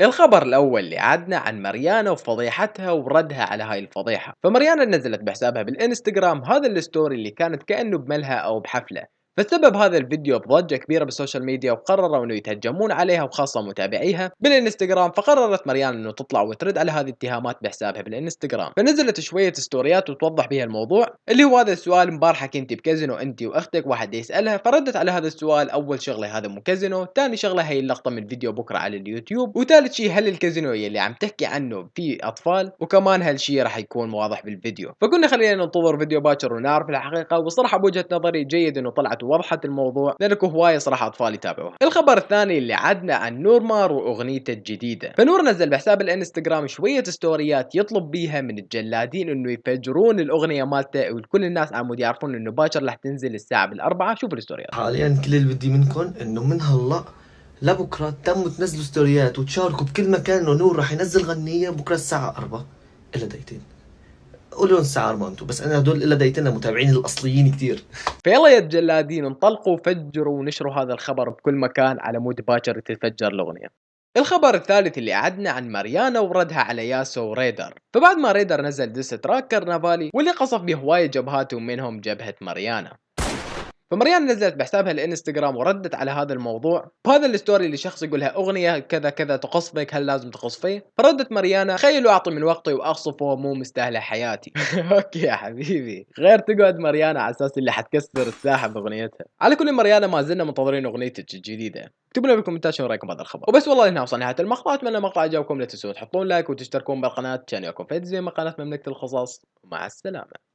الخبر الأول اللي عدنا عن مريانا وفضيحتها وردها على هاي الفضيحة. فمريانا نزلت بحسابها بالإنستغرام هذا الستوري اللي كانت كأنه بملهى أو بحفلة، فسبب هذا الفيديو بضجة كبيرة بالسوشيال ميديا، وقرروا انه يتهجمون عليها وخاصة متابعيها بالانستغرام. فقررت مريان انه تطلع وترد على هذه الاتهامات بحسابها بالانستغرام، فنزلت شوية ستوريات وتوضح بها الموضوع اللي هو هذا السؤال: امبارحة كنتي بكازينو انت واختك، واحد يسألها، فردت على هذا السؤال: اول شغلة هذا مو كازينو، ثاني شغلة هي اللقطة من فيديو بكرة على اليوتيوب، وثالث شيء هل الكازينو اللي عم تحكي عنه فيه اطفال، وكمان هالشيء راح يكون واضح بالفيديو. فقلنا خلينا ننتظر فيديو باكر ونعرف الحقيقة. وصراحة بوجهة نظري جيد انه طلعت ووضحت الموضوع، لانه هوايه صراحه اطفال يتابعوها. الخبر الثاني اللي عدنا عن نور مار واغنيته الجديده. فنور نزل بحساب الانستغرام شويه ستوريات يطلب بيها من الجلادين انه يفجرون الاغنيه مالته، وكل الناس عمود يعرفون انه باكر رح تنزل الساعه بالاربعه. شوفوا الستوريات. حاليا كل اللي بدي منكم انه من هلا لبكره تموا تنزلوا ستوريات وتشاركوا بكل مكان انه نور رح ينزل غنيه بكره الساعه 4 الا دقيقتين. قولوا الساعه 4 انتم، بس انا هدول الا دقيقتين متابعين الاصليين كثير. فيلا يا الجلادين انطلقوا فجروا ونشروا هذا الخبر بكل مكان على مود باكر تتفجر الاغنيه. الخبر الثالث اللي عدنا عن ماريانا وردها على ياسو وريدر. فبعد ما ريدر نزل ديس تراك كرنفالي واللي قصف بهواية جبهات ومنهم جبهة ماريانا، فمريان نزلت بحسابها الانستغرام وردت على هذا الموضوع بهذا الستوري اللي شخص يقولها اغنيه كذا كذا تقصفك، هل لازم تقصفيه؟ فردت مريانا: تخيلوا اعطي من وقتي واقصفه، مو مستاهله حياتي. اوكي يا حبيبي، غير تقعد مريانا على اساس اللي حتكسر الساحه باغنيتها. على كل مريانا ما زلنا منتظرين اغنيتك الجديده. اكتبوا لنا بالكومنتات شنو رايكم بهذا الخبر. وبس والله هنا وصلنا نهايه المقطع. اتمنى المقطع عجبكم، لا تنسوا تحطون لايك وتشتركون بالقناه عشان يكون فيديو زي ما قناه مملكه القصص. ومع السلامه.